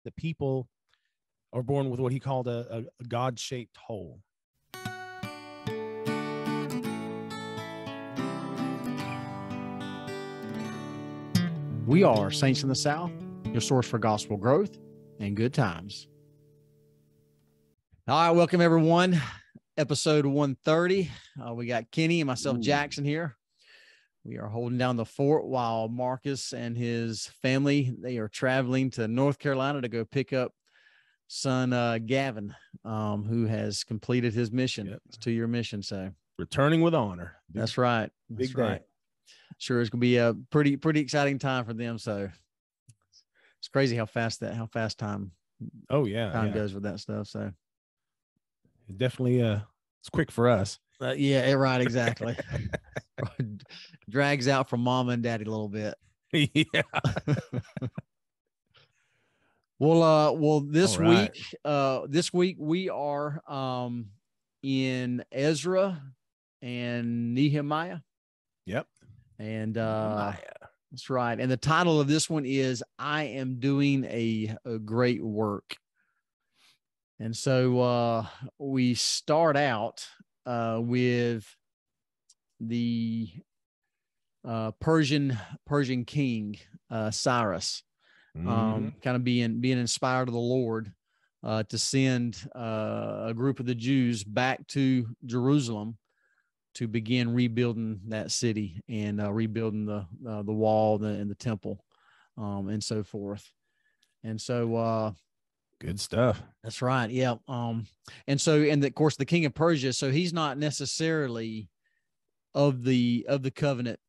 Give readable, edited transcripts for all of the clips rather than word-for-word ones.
the people are born with what he called a God-shaped hole. We are Saints in the South, your source for gospel growth and good times. All right, welcome everyone. Episode 130. We got Kenny and myself, Jackson, here. We are holding down the fort while Marcus and his family, they are traveling to North Carolina to go pick up son Gavin, who has completed his mission. Yep. It's a 2-year mission. So returning with honor. That's right. That's right. Sure, it's gonna be a pretty exciting time for them. So it's crazy how fast time. Oh yeah, time goes with that stuff. So it definitely it's quick for us. Yeah, right, exactly. Drags out from mama and daddy a little bit. Yeah. Well, this right. week we are in Ezra and Nehemiah. Yep. And that's right. And the title of this one is I Am Doing a Great Work. And so we start out with the Persian king Cyrus, kind of being inspired of the Lord to send a group of the Jews back to Jerusalem to begin rebuilding that city and rebuilding the wall and the temple, and so forth. And so good stuff. That's right. Yeah. And of course the King of Persia, so he's not necessarily of the covenant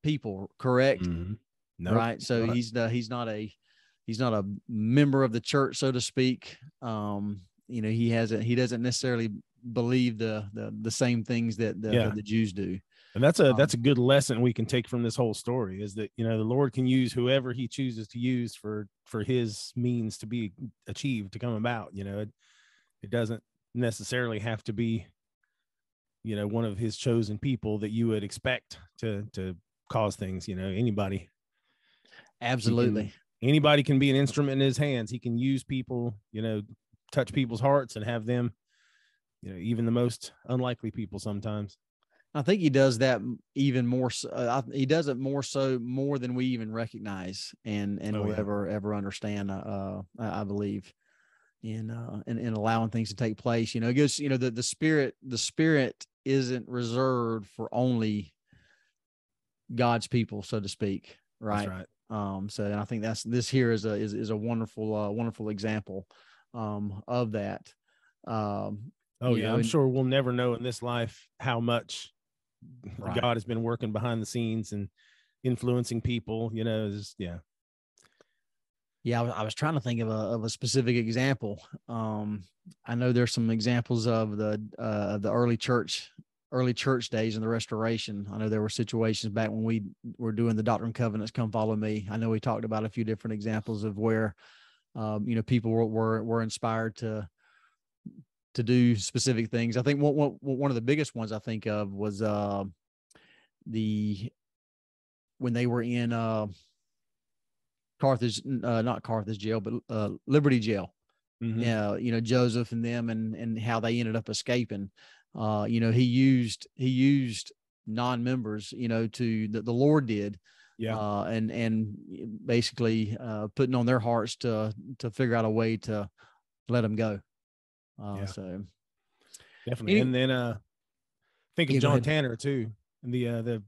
people, correct? Mm-hmm. Nope. Right. So he's not a member of the church, so to speak. He doesn't necessarily believe the same things that the Jews do. And that's a good lesson we can take from this whole story, is that, the Lord can use whoever he chooses to use for his means to be achieved, to come about. It doesn't necessarily have to be, one of his chosen people that you would expect to cause things. Anybody. Absolutely. Anybody can be an instrument in his hands. He can use people, touch people's hearts and have them, even the most unlikely people sometimes. I think he does that even more. He does it more than we even recognize and will ever understand. I believe in allowing things to take place. It goes. The spirit isn't reserved for only God's people, so to speak. Right. That's right. So and I think this here is a wonderful example of that. I'm sure we'll never know in this life how much God has been working behind the scenes and influencing people. I was trying to think of a specific example. I know there's some examples of the early church days and the Restoration. I know there were situations back when we were doing the Doctrine and Covenants, Come Follow Me. I know we talked about a few different examples of where people were inspired to do specific things. I think one of the biggest ones I think of was when they were in Carthage, not Carthage jail, but Liberty jail. Mm-hmm. Yeah, Joseph and them and how they ended up escaping. He used non-members, to the Lord did. Yeah. And basically putting on their hearts to figure out a way to let them go. So definitely. And then think of John Tanner too, and the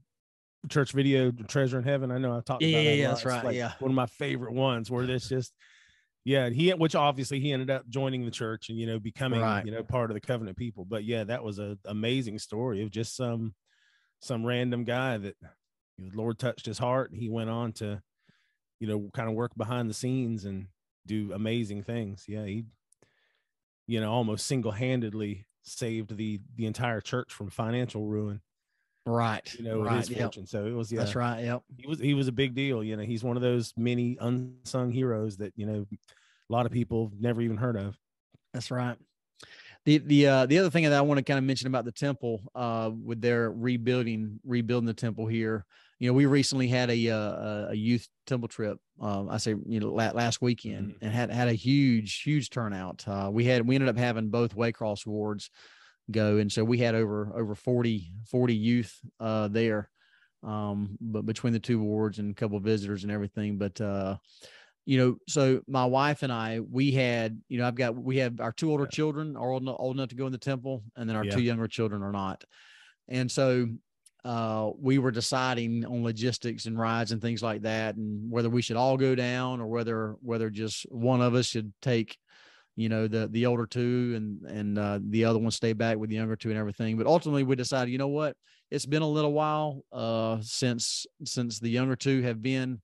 church video Treasure in Heaven. I know I've talked about that a lot. That's right. Like one of my favorite ones where there's just which obviously he ended up joining the church and becoming part of the covenant people. But that was an amazing story of just some random guy that the Lord touched his heart, and he went on to kind of work behind the scenes and do amazing things. He almost single-handedly saved the entire church from financial ruin. Right. His fortune. So it was, that's right. Yep. He was a big deal. He's one of those many unsung heroes that, a lot of people never even heard of. That's right. The other thing that I want to kind of mention about the temple, with their rebuilding the temple here, we recently had a youth temple trip. I say, last weekend, and had a huge turnout. We ended up having both Waycross wards go, and so we had over 40 youth there, but between the two wards and a couple of visitors and everything. But so my wife and I, we had, we have our two older children are old enough to go in the temple, and then our two younger children are not. And so we were deciding on logistics and rides and things like that, and whether we should all go down or whether just one of us should take, the older two and the other one stay back with the younger two and everything. But ultimately we decided, you know what, it's been a little while since the younger two have been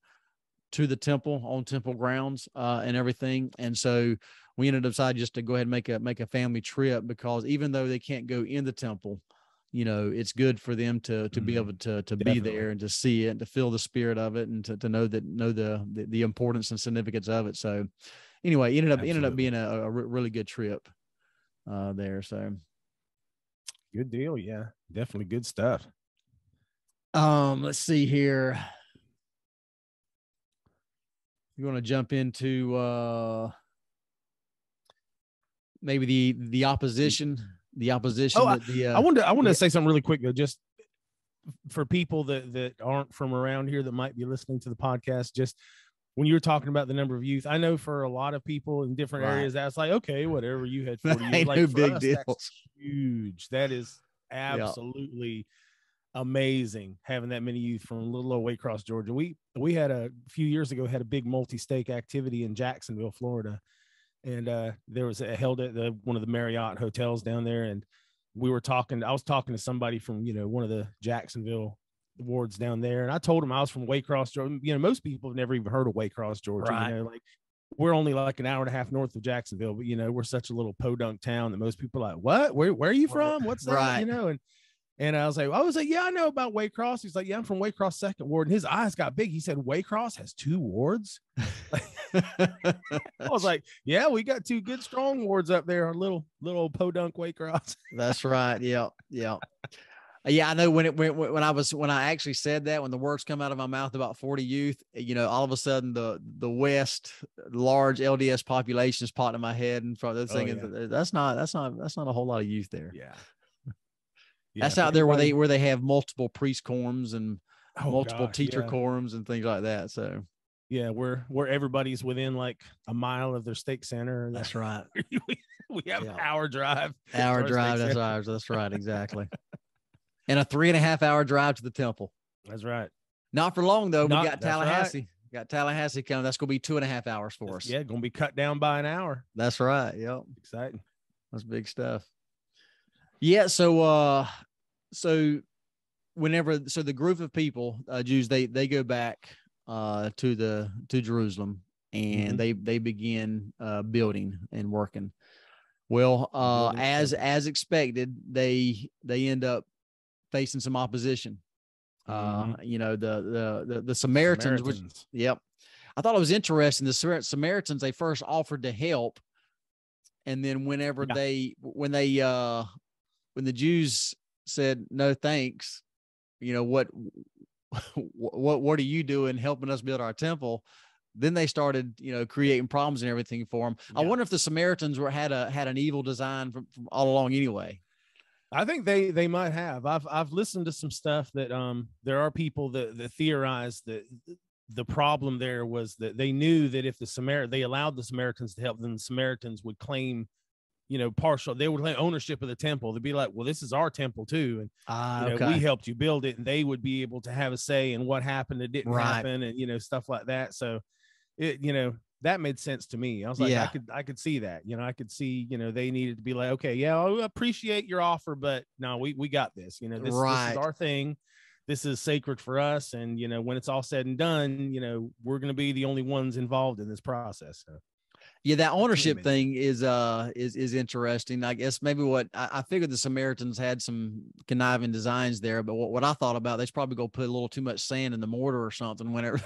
to the temple on temple grounds and everything. And so we ended up deciding just to go ahead and make a family trip, because even though they can't go in the temple, it's good for them to be able to be there and to see it and to feel the spirit of it, and to know the importance and significance of it. So anyway, it ended up being a really good trip there. So good deal. Yeah, definitely good stuff. Let's see here. You want to jump into maybe the opposition? I wanted to say something really quick though, just for people that aren't from around here that might be listening to the podcast. Just when you were talking about the number of youth, I know for a lot of people in different areas, that's like, okay, whatever, you had 40 youth. Like, no big deal. That's huge. That is absolutely amazing, having that many youth from little old Waycross, Georgia. We had a few years ago had a big multi-stake activity in Jacksonville, Florida. And there was held at one of the Marriott hotels down there. And I was talking to somebody from, one of the Jacksonville wards down there. And I told him I was from Waycross, Georgia. Most people have never even heard of Waycross, Georgia. Right. Like, we're only like an hour and a half north of Jacksonville, but, we're such a little podunk town that most people are like, what, where are you from? What's that? Right. And I was like, yeah, I know about Waycross. He's like, yeah, I'm from Waycross second ward. And his eyes got big. He said, Waycross has 2 wards. I was like, yeah, we got 2 good strong wards up there. Our little podunk Waycross. That's right. Yeah. Yeah. Yeah. I know when I actually said that, when the words come out of my mouth about 40 youth, all of a sudden the West large LDS populations popped in my head, and from thinking that's not a whole lot of youth there. Yeah. That's out there where they have multiple priest quorums and multiple teacher quorums and things like that. So yeah, where everybody's within like a mile of their stake center. That's right. we have an hour drive. That's ours. That's right. Exactly. And a 3.5-hour drive to the temple. That's right. Not for long though. We got Tallahassee. Right. Got Tallahassee coming. That's going to be 2.5 hours for us. Yeah, going to be cut down by an hour. That's right. Yep. Exciting. That's big stuff. Yeah. So the group of people, Jews, they go back to Jerusalem, and they begin building and working. Well, as expected, they end up facing some opposition. The Samaritans. Yep. I thought it was interesting. The Samaritans, they first offered to help, and then when the Jews said no thanks, what are you doing helping us build our temple? Then they started creating problems and everything for them. I wonder if the Samaritans had an evil design from all along anyway. I think they might have. I've listened to some stuff that there are people that theorize that the problem there was that they knew that if they allowed the Samaritans to help, then the Samaritans would claim they would claim ownership of the temple. They'd be like, well, this is our temple too. And we helped you build it, and they would be able to have a say in what happened. It didn't happen, and stuff like that. So that made sense to me. I was like, I could see that, I could see, they needed to be like, okay, yeah, I appreciate your offer, but no, we got this, this is our thing. This is sacred for us. And, when it's all said and done, we're going to be the only ones involved in this process. So. Yeah, that ownership thing is interesting. I guess maybe what I figured the Samaritans had some conniving designs there, but what I thought about, they should probably go put a little too much sand in the mortar or something whenever.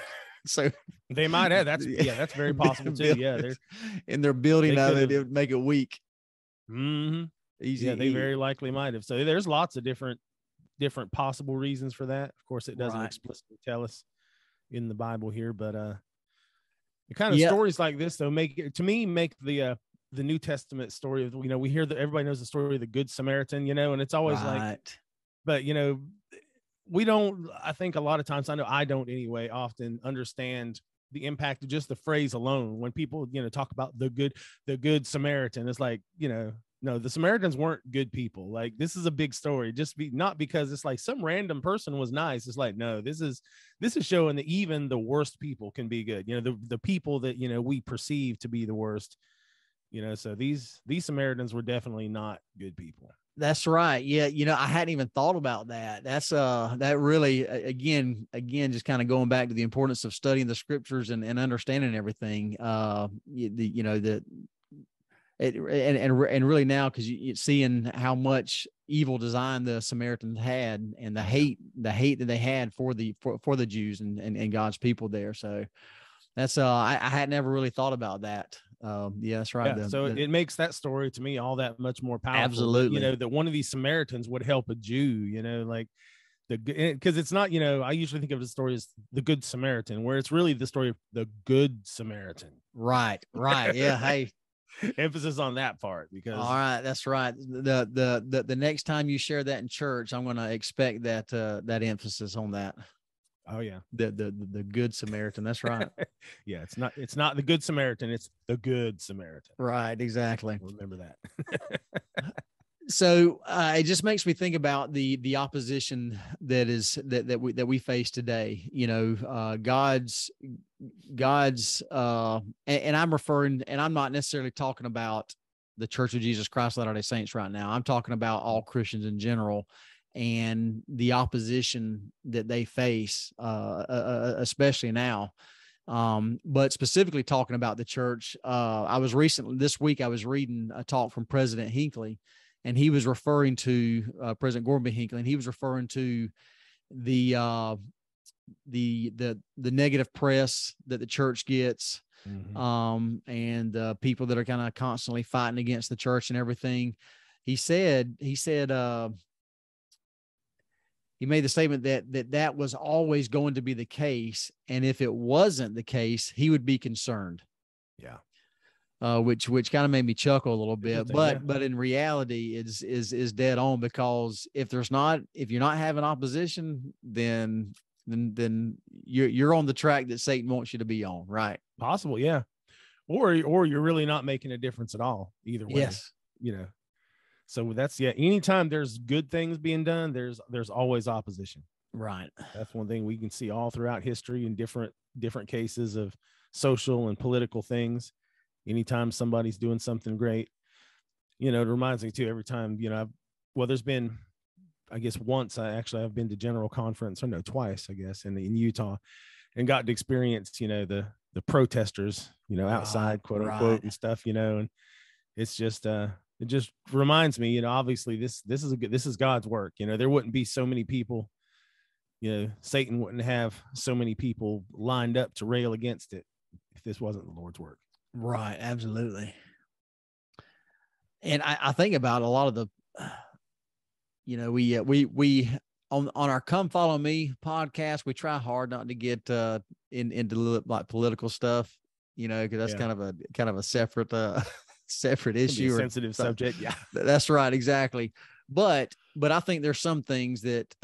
So they might have. That's very possible too. Yeah, in their building of it would make it weak. Mm-hmm. Easy. Yeah, they very likely might have. So there's lots of different different possible reasons for that. Of course, it doesn't explicitly tell us in the Bible here, but the kind of stories like this, though, make the New Testament story of, we hear that everybody knows the story of the Good Samaritan, and it's always like, but we don't, I think a lot of times, I know I don't anyway, often understand the impact of just the phrase alone. When people, talk about the good Samaritan, it's like, no, the Samaritans weren't good people. Like, this is a big story. Not because it's like some random person was nice. It's like, no, this is showing that even the worst people can be good. The people that, we perceive to be the worst, so these Samaritans were definitely not good people. That's right. Yeah. I hadn't even thought about that. That's that really, again, just kind of going back to the importance of studying the scriptures and understanding everything. And really now, because you're seeing how much evil design the Samaritans had, and the hate that they had for the Jews and God's people there. So that's I had never really thought about that. Yeah, that's right. Yeah, it makes that story to me all that much more powerful. Absolutely. That one of these Samaritans would help a Jew, like because it's not, I usually think of the story as the Good Samaritan, where it's really the story of the Good Samaritan. Right. Yeah. Hey, emphasis on that part, because all right, that's right. The next time you share that in church, I'm going to expect that emphasis on that. Oh yeah, the Good Samaritan. That's right. Yeah, it's not the Good Samaritan, it's the Good Samaritan. Right, exactly. Remember that. So it just makes me think about the opposition that we face today. God's and I'm referring, and I'm not necessarily talking about the Church of Jesus Christ Latter-day Saints right now. I'm talking about all Christians in general, and the opposition that they face, especially now. But specifically talking about the church, this week I was reading a talk from President Hinckley, and he was referring to President Gordon B. Hinckley, and he was referring to the negative press that the church gets, and people that are kind of constantly fighting against the church and everything. He made the statement that was always going to be the case, and if it wasn't the case, he would be concerned. Yeah. Which kind of made me chuckle a little bit, but in reality is dead on, because if you're not having opposition, then you're on the track that Satan wants you to be on, right? Possible. Yeah. Or you're really not making a difference at all either way. Yes. So that's, anytime there's good things being done, there's always opposition. Right. That's one thing we can see all throughout history in different cases of social and political things. Anytime somebody's doing something great, it reminds me too, every time, there's been, I guess once I've been to General Conference, or no, twice, I guess, in Utah, and got to experience, the protesters, outside, quote unquote, and stuff, and it's just, it just reminds me, obviously this is God's work. There wouldn't be so many people, Satan wouldn't have so many people lined up to rail against it if this wasn't the Lord's work. Right. Absolutely. And I think about a lot of the, we on our Come Follow Me podcast, we try hard not to get into like political stuff, because that's kind of a separate separate issue, or sensitive subject. Yeah, that's right. Exactly. But I think there's some things that,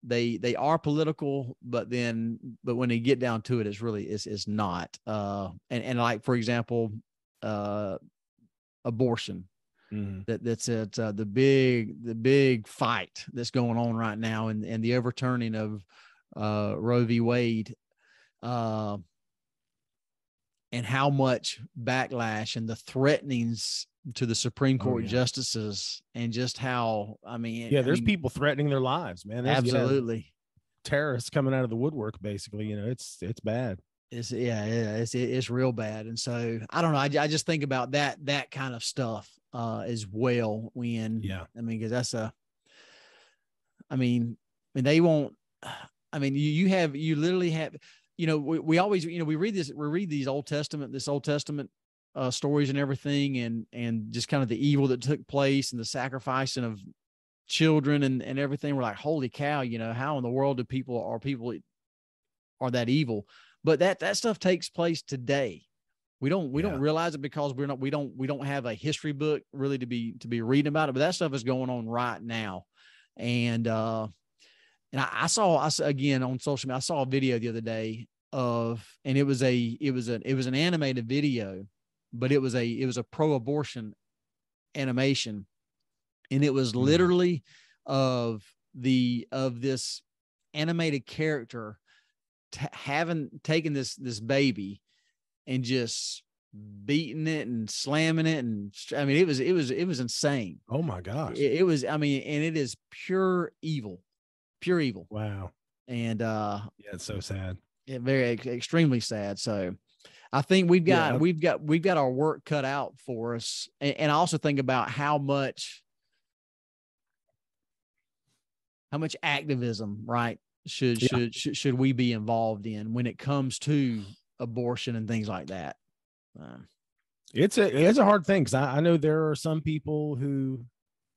they are political, but when they get down to it, it's really is not. And like, for example, abortion. That's it. The big fight that's going on right now, and the overturning of Roe v. Wade, and how much backlash and the threatenings to the Supreme Court justices, and just how, there's people threatening their lives, man. There's, absolutely. Terrorists coming out of the woodwork, basically. It's bad. It's real bad. And so I don't know. I just think about that kind of stuff as well, when, because that's they won't, you literally have, we always, we read these Old Testament stories and everything, and just kind of the evil that took place and the sacrificing of children and everything. We're like, holy cow, how in the world do people are that evil? But that stuff takes place today. We don't realize it because we don't have a history book really to be reading about it, but that stuff is going on right now. And I saw again on social media, I saw a video the other day and it was an animated video, but it was a pro-abortion animation. And it was literally of this animated character having taken this baby and just beating it and slamming it. And I mean, it was insane. Oh my gosh. It was, I mean, and it is pure evil. Wow. And yeah, it's so sad. Yeah, very extremely sad. So I think we've got our work cut out for us. And I also think about how much activism, right, should we be involved in when it comes to abortion and things like that. It's a hard thing, because I know there are some people who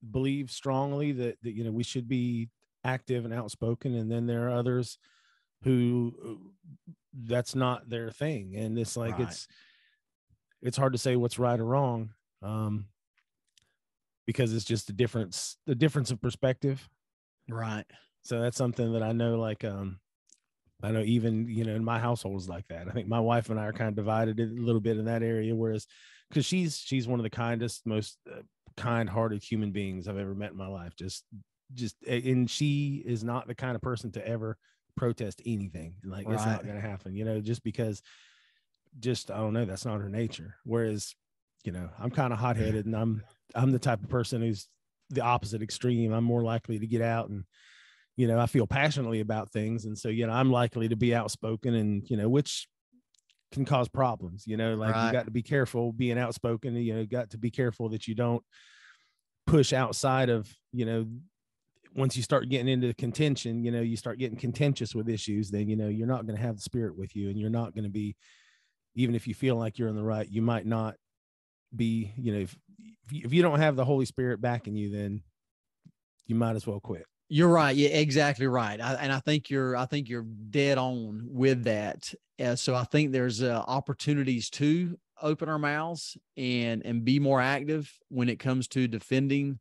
believe strongly that we should be active and outspoken, and then there are others who that's not their thing, and it's like it's hard to say what's right or wrong, because it's just the difference of perspective. Right. So that's something that I know, like, I know even, in my household is like that. I think my wife and I are kind of divided a little bit in that area, whereas, because she's one of the kindest, most kind-hearted human beings I've ever met in my life. And she is not the kind of person to ever protest anything. Like, it's not going to happen, just because, I don't know, that's not her nature. Whereas, I'm kind of hot-headed, and I'm the type of person who's the opposite extreme. I'm more likely to get out and, I feel passionately about things. And so, I'm likely to be outspoken, and, which can cause problems, you got to be careful being outspoken. Got to be careful that you don't push outside of, once you start getting into contention, you start getting contentious with issues, then, you're not going to have the Spirit with you, and you're not going to be, even if you feel like you're in the right, you might not be, if you don't have the Holy Spirit backing you, then you might as well quit. You're right. Yeah, exactly right. I think you're dead on with that. So I think there's opportunities to open our mouths and be more active when it comes to defending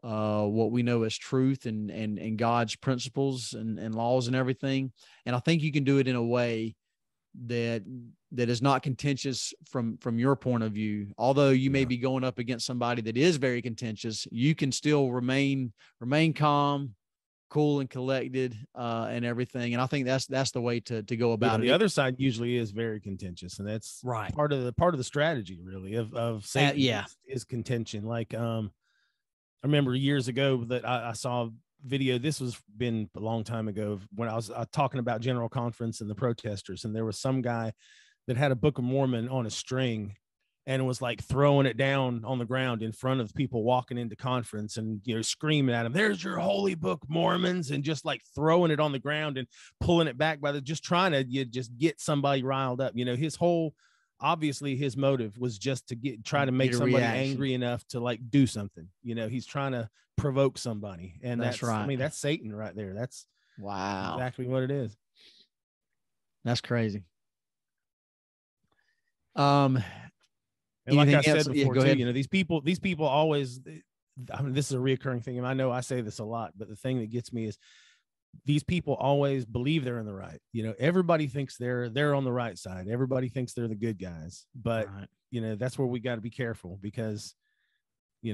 what we know as truth and God's principles and laws and everything. And I think you can do it in a way that is not contentious from your point of view. Although you may be going up against somebody that is very contentious, you can still remain calm, cool, and collected, and everything. And I think that's the way to go about it. The other side usually is very contentious, and that's right. part of the strategy, really, of Satan is contention. Like, I remember years ago that I saw a video. This was been a long time ago, when I was talking about General Conference and the protesters, and there was some guy that had a Book of Mormon on a string and was like throwing it down on the ground in front of people walking into conference, and screaming at him, "There's your holy book, Mormons," and just like throwing it on the ground and pulling it back just trying to just get somebody riled up. Obviously his motive was just to try to make somebody angry enough to like do something. He's trying to provoke somebody, and that's right. I mean, that's Satan right there. That's exactly what it is. That's crazy. And like I said before, too, these people always, I mean, this is a reoccurring thing. And I know I say this a lot, but the thing that gets me is these people always believe they're in the right. Everybody thinks they're on the right side. Everybody thinks they're the good guys, but that's where we got to be careful, because, we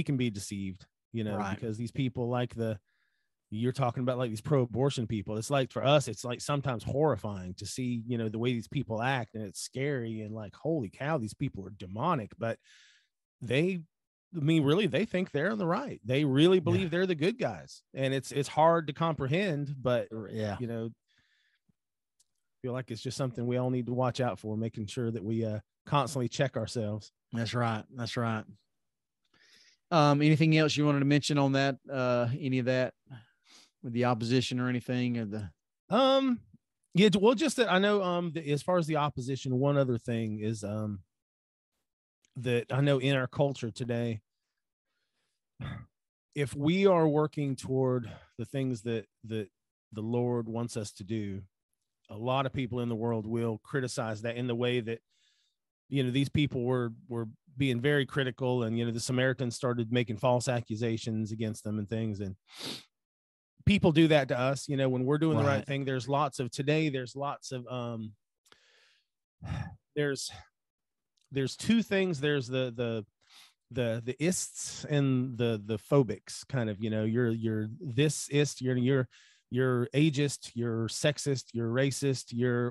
can be deceived, because these people, like you're talking about, like these pro-abortion people, it's like, for us, it's like sometimes horrifying to see, the way these people act, and it's scary, and like, holy cow, these people are demonic. But really, they think they're on the right. They really believe they're the good guys, and it's hard to comprehend, but feel like it's just something we all need to watch out for, making sure that we constantly check ourselves. That's right. Anything else you wanted to mention on that? Any of that with the opposition or anything, or the well, just that I know as far as the opposition, one other thing is that I know in our culture today, if we are working toward the things that the Lord wants us to do, a lot of people in the world will criticize that in the way that, these people were being very critical, and, the Samaritans started making false accusations against them and things. And people do that to us, when we're doing the right thing. There's lots of there's two things. There's the ists and the phobics, kind of, you're this ist, you're ageist, you're sexist, you're racist, you're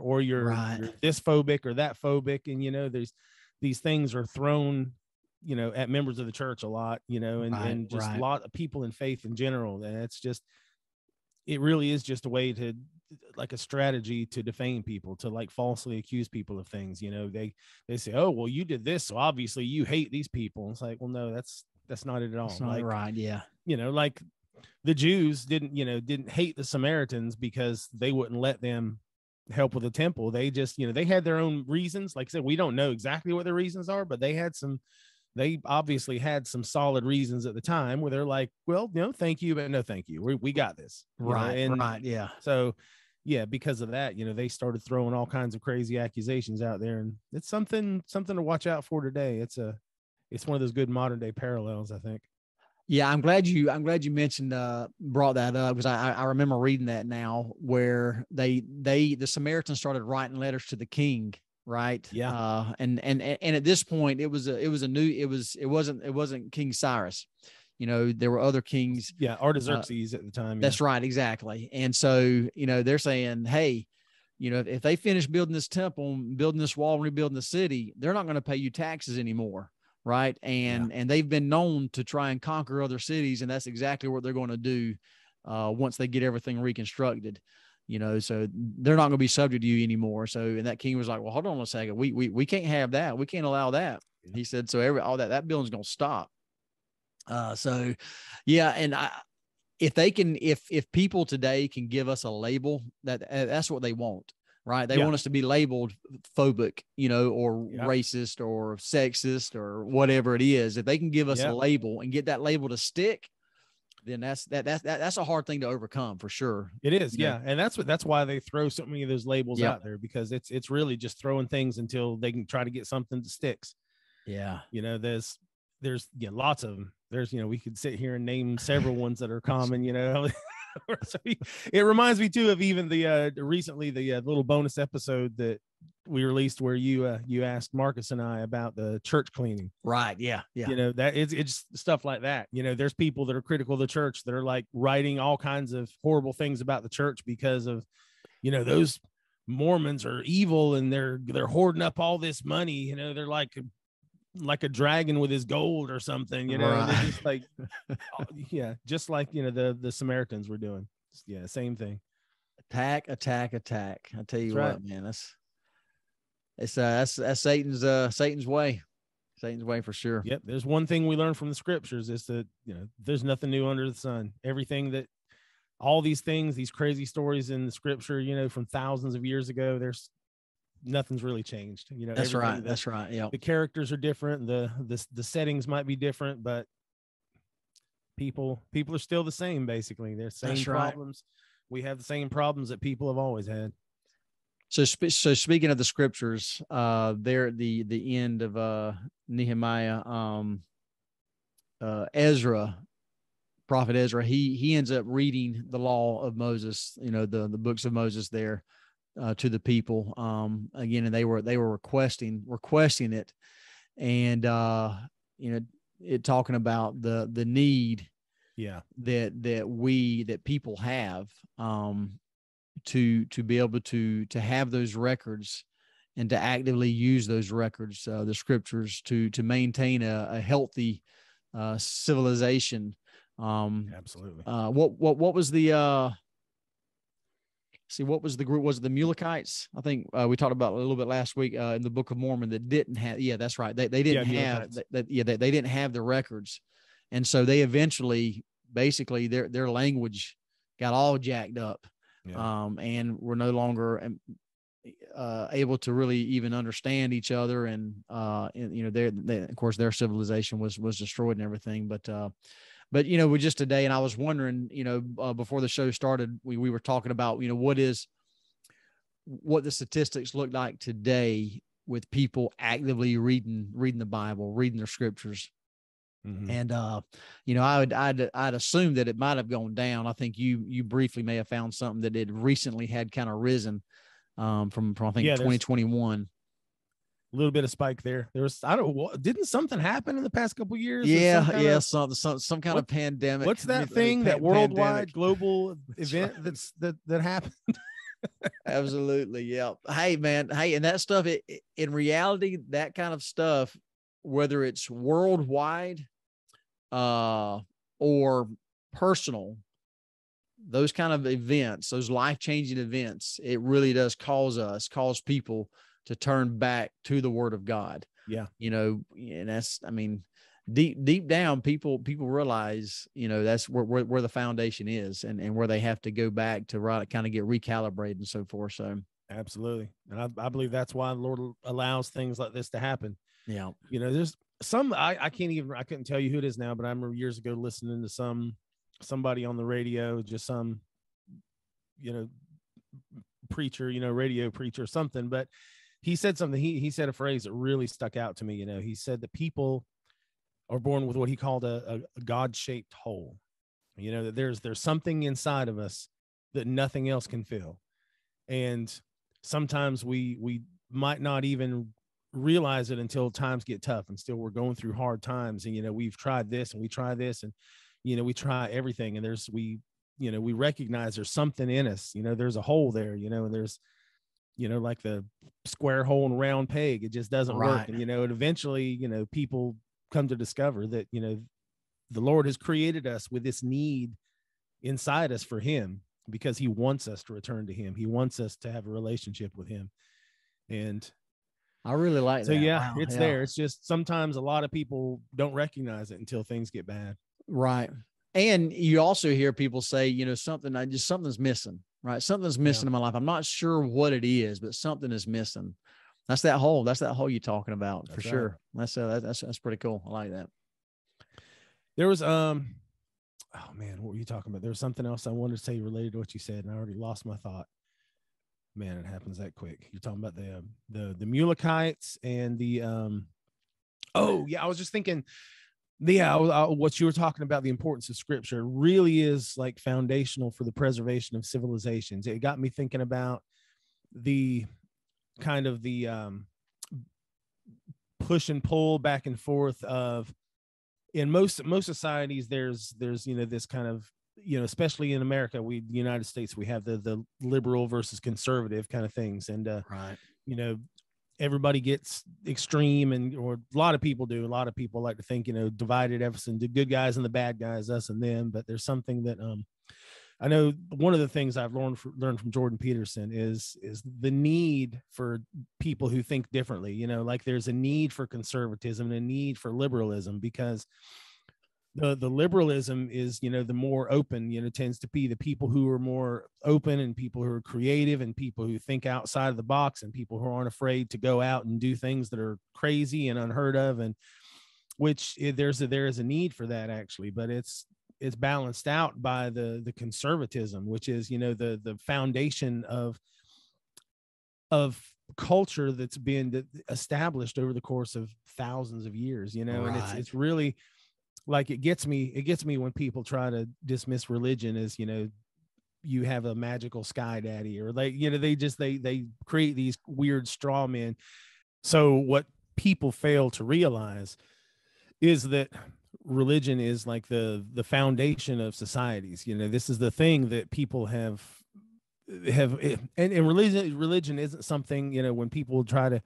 this phobic or that phobic. And, there's these things are thrown, at members of the church a lot, and just a lot of people in faith in general. And it really is just a way to, like, a strategy to defame people, to like falsely accuse people of things. They say, oh, well, you did this, so obviously you hate these people. It's like, well, no, that's not it at all. That's not like, right. Yeah. Like the Jews didn't hate the Samaritans because they wouldn't let them help with the temple. They just, they had their own reasons. Like I said, we don't know exactly what their reasons are, but they obviously had some solid reasons at the time where they're like, well, thank you, but no, thank you. We got this. Right. Yeah. So, yeah, because of that, they started throwing all kinds of crazy accusations out there, and it's something to watch out for today. It's one of those good modern day parallels, I think. Yeah, I'm glad you mentioned brought that up, because I remember reading that now, where the Samaritans started writing letters to the king, right? Yeah. And at this point it wasn't King Cyrus. There were other kings. Yeah, Artaxerxes at the time. That's right, exactly. And so, they're saying, hey, if they finish building this temple, building this wall, rebuilding the city, they're not going to pay you taxes anymore. Right. And they've been known to try and conquer other cities. And that's exactly what they're going to do once they get everything reconstructed, so they're not going to be subject to you anymore. So, and that king was like, well, hold on a second. We can't have that. We can't allow that. Yeah. He said, so all that building's going to stop. So, yeah. And if people today can give us a label, that's what they want. Right. They want us to be labeled phobic, or racist or sexist or whatever it is. If they can give us a label and get that label to stick, then that's a hard thing to overcome, for sure. It is. Yeah. And that's why they throw so many of those labels out there, because it's really just throwing things until they can try to get something that sticks. Yeah. There's lots of them. There's, we could sit here and name several ones that are common, So it reminds me too of even the recently the little bonus episode that we released where you asked Marcus and I about the church cleaning. Right. Yeah. That it's stuff like that. There's people that are critical of the church that are like writing all kinds of horrible things about the church because of, those Mormons are evil and they're hoarding up all this money. They're like a dragon with his gold or something, right. They're just like, just like, the Samaritans were doing. Yeah. Same thing. Attack. I tell you that's what, man, that's Satan's way. Satan's way, for sure. Yep. There's one thing we learn from the scriptures is that, there's nothing new under the sun. Everything that all these things, these crazy stories in the scripture, from thousands of years ago, nothing's really changed. That's right. That's right. Yeah. The characters are different. The settings might be different, but people are still the same. Basically, they're same That's problems. Right. We have the same problems that people have always had. So speaking of the scriptures, there at the end of Nehemiah, Ezra, prophet Ezra, he ends up reading the law of Moses, the books of Moses there. To the people again, and they were requesting it, and it talking about the need that people have to be able to have those records and to actively use those records, the scriptures, to maintain a healthy civilization. Absolutely. What was the what was the group? Was it the Mulekites? I think we talked about a little bit last week in the Book of Mormon that didn't have. Yeah, that's right. They didn't have that. Yeah, they didn't have the records, and so they eventually, basically, their language got all jacked up, and were no longer able to really even understand each other, and of course their civilization was destroyed and everything. But But, you know, we just today, and I was wondering, you know, before the show started, we were talking about, you know, what the statistics look like today with people actively reading the Bible, reading their scriptures. Mm-hmm. And, you know, I'd assume that it might've gone down. I think you briefly may have found something that it recently had kind of risen, from I think 2021. A little bit of spike there. There was, didn't something happen in the past couple of years? Yeah, some kind of pandemic. What's that thing, that worldwide global event that happened? Absolutely, yeah. Hey, man, and that stuff, in reality, that kind of stuff, whether it's worldwide, or personal, those kind of events, those life-changing events, it really does cause people to turn back to the Word of God. Yeah. You know, and that's, I mean, deep down, people realize, you know, that's where the foundation is, and where they have to go back to kind of get recalibrated and so forth. So absolutely. And I believe that's why the Lord allows things like this to happen. Yeah. You know, there's some, I couldn't tell you who it is now, but I remember years ago listening to somebody on the radio, just some, you know, preacher, you know, radio preacher or something, but he said something, he said a phrase that really stuck out to me. You know, he said that people are born with what he called a God-shaped hole. You know, that there's something inside of us that nothing else can fill. And sometimes we might not even realize it until times get tough, and still we're going through hard times. And, you know, we've tried this and we try this, and, you know, we try everything, and we recognize there's something in us, you know, there's a hole there, you know, and there's, you know, like the square hole and round peg, it just doesn't work. And, you know, and eventually, you know, people come to discover that, you know, the Lord has created us with this need inside us for him, because he wants us to return to him. He wants us to have a relationship with him. And I really like that. Yeah, wow, it's there. It's just sometimes a lot of people don't recognize it until things get bad. Right. And you also hear people say, you know, something's missing, right? Something's missing in my life. I'm not sure what it is, but something is missing. That's that hole. That's that hole you're talking about. That's for sure. Right. That's pretty cool. I like that. There was, oh man, what were you talking about? There was something else I wanted to say related to what you said, and I already lost my thought. Man, it happens that quick. You're talking about the Mulekites and the, oh yeah, I was just thinking, what you were talking about, the importance of scripture really is like foundational for the preservation of civilizations. It got me thinking about the kind of the push and pull back and forth of, in most societies, there's, you know, this kind of, you know, especially in America, the United States, we have the liberal versus conservative kind of things. And, right. You know, everybody gets extreme, or a lot of people do. A lot of people like to think, you know, divided everything, the good guys and the bad guys, us and them. But there's something that, I know one of the things I've learned from Jordan Peterson is the need for people who think differently. You know, like there's a need for conservatism and a need for liberalism, because the liberalism is, you know, the more open, you know, tends to be the people who are more open, and people who are creative, and people who think outside of the box, and people who aren't afraid to go out and do things that are crazy and unheard of, and which there is a need for that, actually. But it's balanced out by the conservatism, which is, you know, the foundation of culture that's been established over the course of thousands of years, you know. Right. And it's really, like, it gets me when people try to dismiss religion as, you know, you have a magical sky daddy, or like, you know, they create these weird straw men. So what people fail to realize is that religion is like the foundation of societies. You know, this is the thing that people have, and religion isn't something, you know, when people try to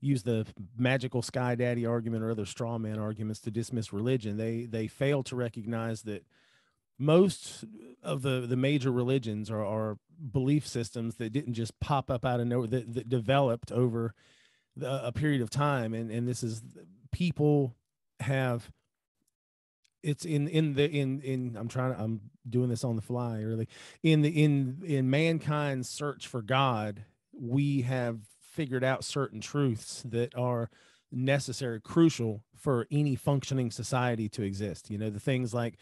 use the magical sky daddy argument or other straw man arguments to dismiss religion, they fail to recognize that most of the major religions are belief systems that didn't just pop up out of nowhere, that developed over a period of time. And this is, people have, it's I'm doing this on the fly, really. In mankind's search for God, we have figured out certain truths that are necessary, crucial for any functioning society to exist. You know, the things like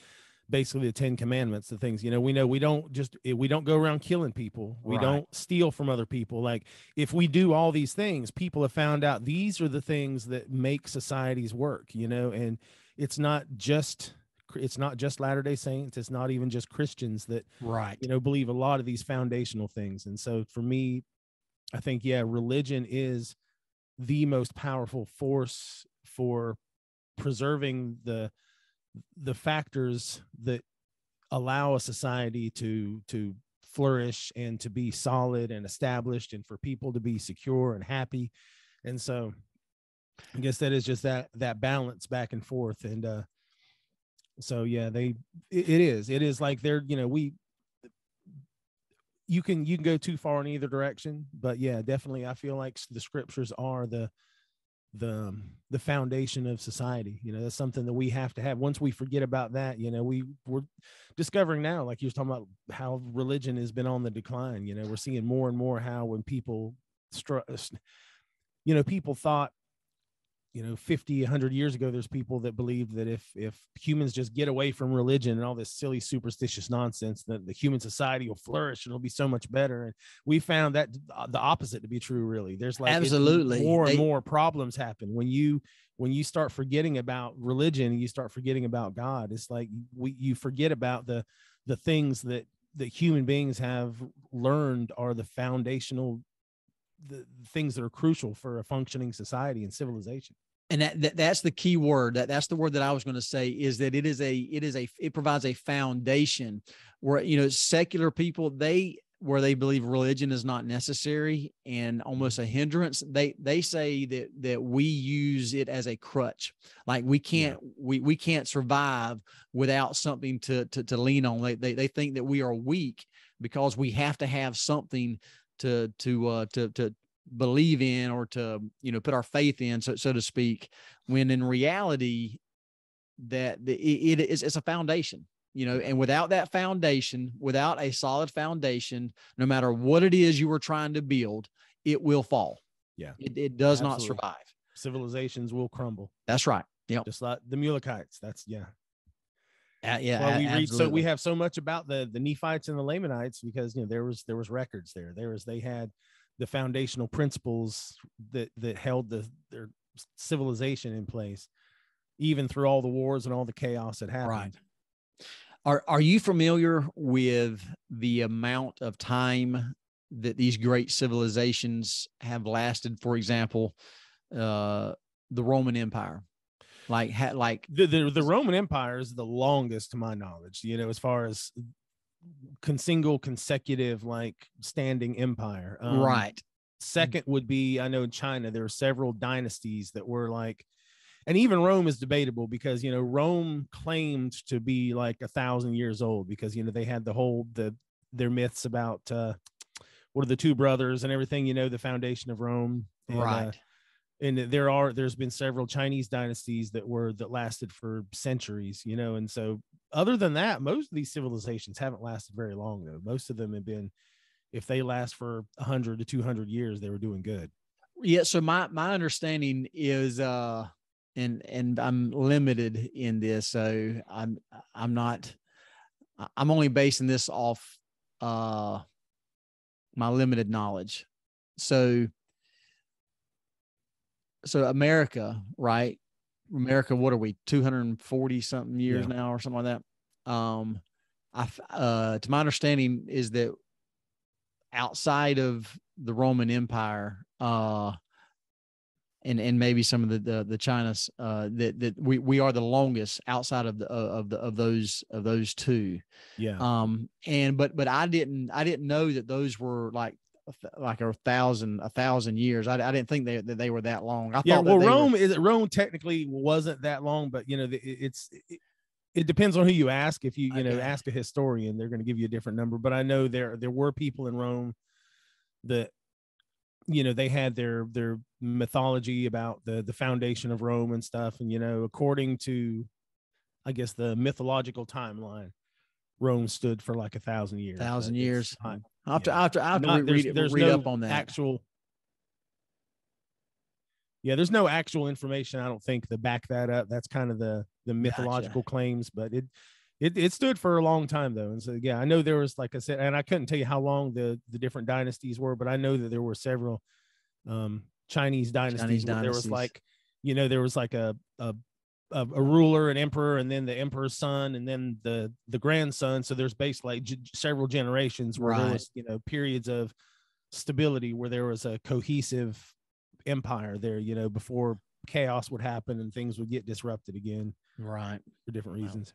basically the 10 commandments, the things, you know, we don't go around killing people. We don't steal from other people. Like, if we do all these things, people have found out these are the things that make societies work, you know. And it's not just Latter-day Saints. It's not even just Christians that, you know, believe a lot of these foundational things. And so for me, I think, yeah, religion is the most powerful force for preserving the factors that allow a society to flourish and to be solid and established, and for people to be secure and happy. And so I guess that is just that balance back and forth. And so yeah, it is like they're, you know, you can go too far in either direction, but yeah, definitely I feel like the scriptures are the foundation of society. You know, that's something that we have to have. Once we forget about that, you know, we're discovering now, like you're talking about, how religion has been on the decline. You know, we're seeing more and more how when people you know, people thought, you know, 50, 100 years ago, there's people that believed that if humans just get away from religion and all this silly superstitious nonsense, that the human society will flourish and it'll be so much better. And we found that the opposite to be true. Really, there's like absolutely more and more problems happen when you start forgetting about religion and you start forgetting about God. It's like you forget about the things that human beings have learned are the foundational, the things that are crucial for a functioning society and civilization. And that's the key word. That's the word that I was going to say, is that it provides a foundation where, you know, secular people, where they believe religion is not necessary and almost a hindrance. They say that we use it as a crutch. Like we can't survive without something to lean on. They think that we are weak because we have to have something to believe in, or to, you know, put our faith in, so to speak, when in reality it's a foundation, you know. And without that foundation, without a solid foundation, no matter what it is you were trying to build, it will fall. Yeah, it does absolutely not survive. Civilizations will crumble. That's right. Yeah, just like the Mulekites. That's yeah. Well, we read, so we have so much about the Nephites and the Lamanites because, you know, there was records there. They had the foundational principles that held their civilization in place, even through all the wars and all the chaos that happened. Right. Are you familiar with the amount of time that these great civilizations have lasted? For example, the Roman Empire. Like the Roman Empire is the longest, to my knowledge, you know, as far as single consecutive, like, standing empire. Right. Second would be, I know in China, there are several dynasties that were like, and even Rome is debatable because, you know, Rome claimed to be like 1,000 years old because, you know, they had their myths about what are the two brothers and everything, you know, the foundation of Rome. And, right. And there's been several Chinese dynasties that lasted for centuries, you know. And so other than that, most of these civilizations haven't lasted very long, though. Most of them have been, if they last for 100 to 200 years, they were doing good. Yeah. So my understanding is, and I'm limited in this, so I'm only basing this off my limited knowledge. So America, right? America, what are we, 240 something years now or something like that? To my understanding is that outside of the Roman Empire, and maybe some of the China's, that we are the longest outside of those two. Yeah. But I didn't know that those were like 1,000 years. I didn't think that they were that long. I thought Rome technically wasn't that long, but, you know, it depends on who you ask. If you ask a historian, they're going to give you a different number. But I know there were people in Rome that, you know, they had their mythology about the foundation of Rome and stuff. And, you know, according to, I guess, the mythological timeline, Rome stood for like 1,000 years. 1,000 years. I'll have to read up on that. Yeah, there's no actual information, I don't think, to back that up. That's kind of the mythological claims, but it stood for a long time though. And so yeah, I know there was, like I said, and I couldn't tell you how long the different dynasties were, but I know that there were several Chinese dynasties where there was like, you know, there was like a ruler, an emperor, and then the emperor's son, and then the grandson. So there's basically like several generations where there was, you know, periods of stability where there was a cohesive empire there, you know, before chaos would happen and things would get disrupted again, right, for different reasons.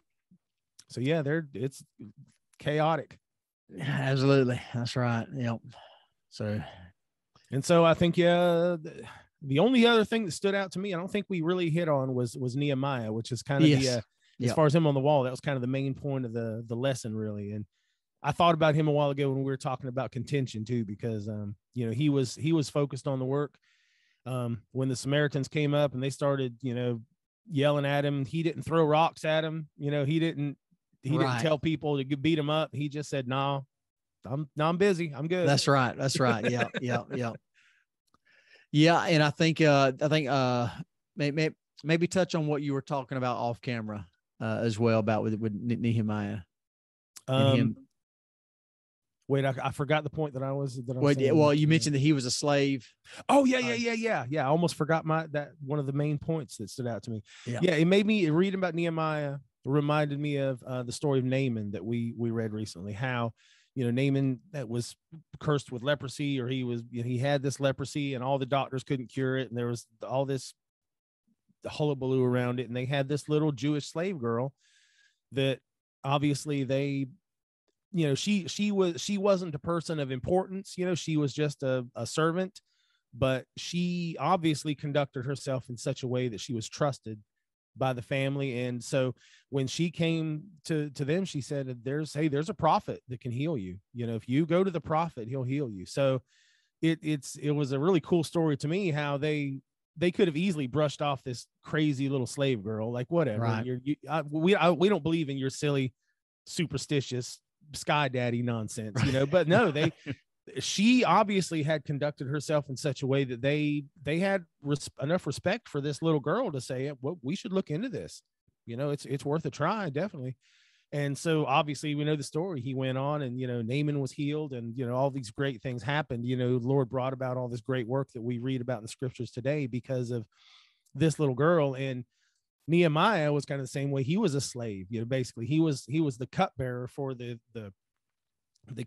So yeah, it's chaotic. Absolutely, that's right. Yep. So I think, yeah, the only other thing that stood out to me, I don't think we really hit on, was Nehemiah, which is kind of the as far as him on the wall, that was kind of the main point of the lesson, really. And I thought about him a while ago when we were talking about contention too, because you know, he was focused on the work. When the Samaritans came up and they started, you know, yelling at him, he didn't throw rocks at him. You know, he didn't tell people to beat him up. He just said, no, I'm busy. I'm good. That's right. That's right. Yeah. Yeah. Yeah. And I think maybe touch on what you were talking about off camera as well, about with Nehemiah. Wait, I forgot the point that I was. Well, you mentioned that he was a slave. Oh yeah. I almost forgot that one of the main points that stood out to me. Yeah, it made me, reading about Nehemiah reminded me of the story of Naaman that we read recently. How, you know, Naaman that was cursed with leprosy, or he had this leprosy, and all the doctors couldn't cure it, and there was all this hullabaloo around it, and they had this little Jewish slave girl that obviously they, you know, she wasn't a person of importance, you know, she was just a servant, but she obviously conducted herself in such a way that she was trusted by the family. And so when she came to them, she said, there's a prophet that can heal you. You know, if you go to the prophet, he'll heal you. So it was a really cool story to me, how they could have easily brushed off this crazy little slave girl, like, whatever. Right. We don't believe in your silly, superstitious sky daddy nonsense, you know. But no, she obviously had conducted herself in such a way that they had enough respect for this little girl to say, well, we should look into this, you know, it's worth a try, definitely. And so obviously we know the story. He went on, and, you know, Naaman was healed, and, you know, all these great things happened. You know, the Lord brought about all this great work that we read about in the scriptures today because of this little girl. And Nehemiah was kind of the same way. He was a slave, you know, basically he was the cupbearer for the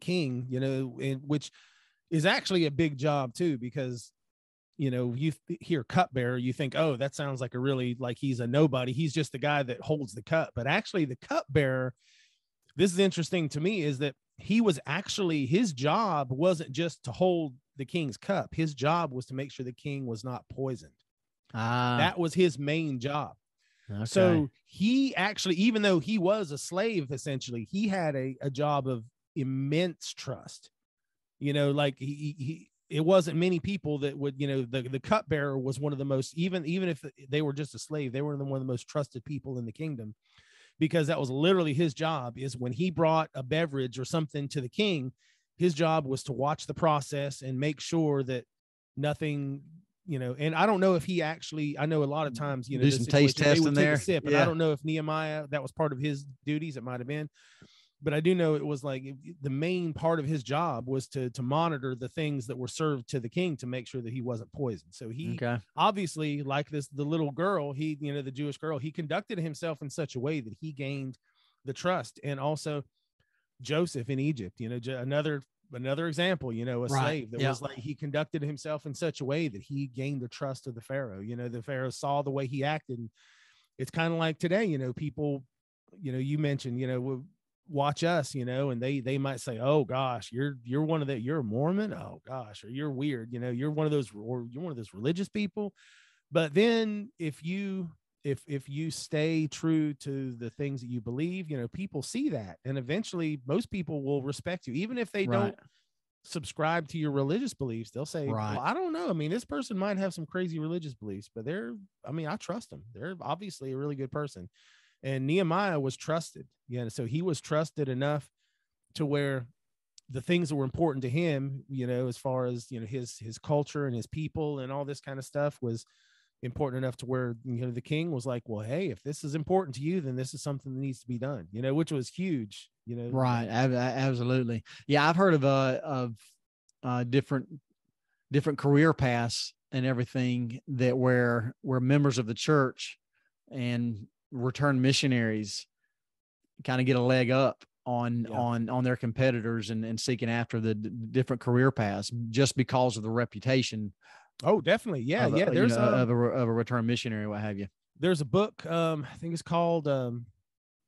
king, you know, which is actually a big job too, because, you know, you hear cupbearer, you think, oh, that sounds like like he's a nobody. He's just the guy that holds the cup. But actually the cupbearer, this is interesting to me, is that his job wasn't just to hold the king's cup. His job was to make sure the king was not poisoned. That was his main job. Okay. So he actually, even though he was a slave, essentially, he had a job of immense trust. You know, like it wasn't many people that would, you know, the cupbearer was one of the most, even if they were just a slave, they were one of the most trusted people in the kingdom, because that was literally his job. Is when he brought a beverage or something to the king, his job was to watch the process and make sure that nothing, you know. And I don't know if he actually, I know a lot of times, you know, do some taste testing there. Sip, and I don't know if Nehemiah, that was part of his duties. It might've been, but I do know it was like the main part of his job was to monitor the things that were served to the king to make sure that he wasn't poisoned. So he obviously, like the little girl, you know, the Jewish girl, he conducted himself in such a way that he gained the trust. And also Joseph in Egypt, you know, another example, you know, a slave that was like, he conducted himself in such a way that he gained the trust of the Pharaoh. You know, the Pharaoh saw the way he acted. And it's kind of like today, you know, people, you know, you mentioned, you know, watch us, you know, and they might say, oh gosh, you're you're a Mormon, oh gosh, or you're weird, you know, you're one of those religious people. But then if you stay true to the things that you believe, you know, people see that, and eventually most people will respect you, even if they don't subscribe to your religious beliefs. They'll say, well, I don't know, I mean, this person might have some crazy religious beliefs, but I trust them, they're obviously a really good person. And Nehemiah was trusted. Yeah. So he was trusted enough to where the things that were important to him, you know, as far as, you know, his culture and his people and all this kind of stuff was important enough to where, the king was like, well, hey, if this is important to you, then this is something that needs to be done, which was huge, Right. Absolutely. Yeah. I've heard of different career paths and everything that where members of the church and returned missionaries kind of get a leg up on their competitors and seeking after the different career paths just because of the reputation. Oh, definitely. Yeah. There's of a return missionary, what have you. There's a book, I think it's called,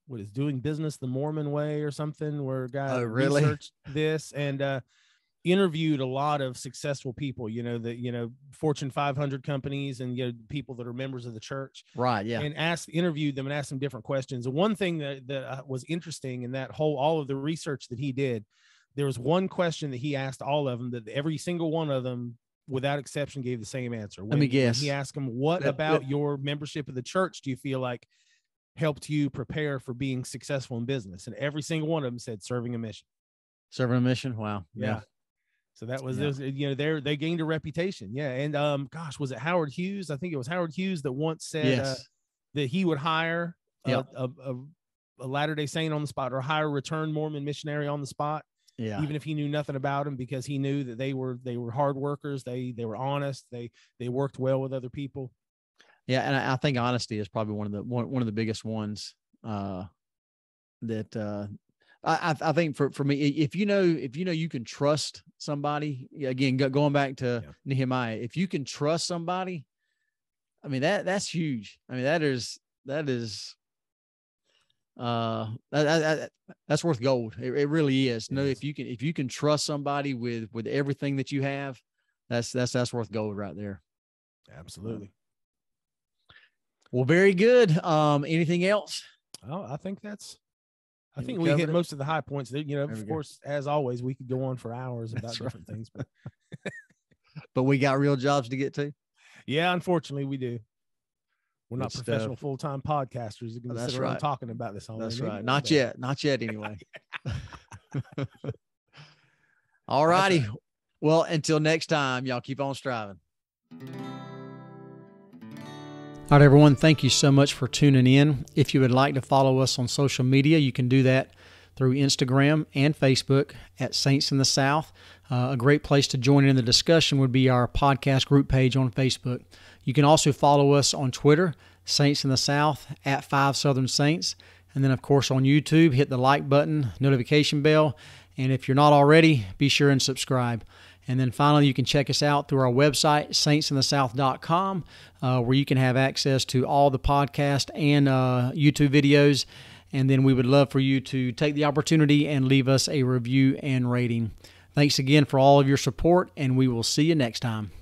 what is Doing Business the Mormon Way or something, where a guy researched this and interviewed a lot of successful people, Fortune 500 companies and, people that are members of the church. Right. Yeah. And interviewed them and asked them different questions. And one thing that was interesting in that all of the research that he did, there was one question that he asked all of them that every single one of them, without exception, gave the same answer. Let me guess. He asked them, what about your membership of the church do you feel like helped you prepare for being successful in business? And every single one of them said serving a mission. Serving a mission. Wow. Yeah. So that was, they gained a reputation. Yeah. And gosh, was it Howard Hughes? I think it was Howard Hughes that once said that he would hire a Latter-day Saint on the spot, or hire a returned Mormon missionary on the spot. Yeah. Even if he knew nothing about them, because he knew that they were hard workers. They were honest. They worked well with other people. Yeah. And I think honesty is probably one of the biggest ones that I think for me, if you can trust somebody, again, going back to Nehemiah, if you can trust somebody, I mean, that's huge. I mean, that's worth gold. It really is. If you can trust somebody with everything that you have, that's worth gold right there. Absolutely. Well, very good. Anything else? Oh, I think we hit most of the high points. Of course, as always, we could go on for hours about different things, but we got real jobs to get to. Yeah, unfortunately, we do. We're not professional full-time podcasters that can sit around talking about this all day. That's right. Not yet anyway. All righty. Well, until next time, y'all keep on striving. All right, everyone, thank you so much for tuning in. If you would like to follow us on social media, you can do that through Instagram and Facebook at Saints in the South. A great place to join in the discussion would be our podcast group page on Facebook. You can also follow us on Twitter, Saints in the South, at 5 Southern Saints. And then, of course, on YouTube, hit the like button, notification bell. And if you're not already, be sure and subscribe. And then finally, you can check us out through our website, saintsinthesouth.com, where you can have access to all the podcast and YouTube videos. And then we would love for you to take the opportunity and leave us a review and rating. Thanks again for all of your support, and we will see you next time.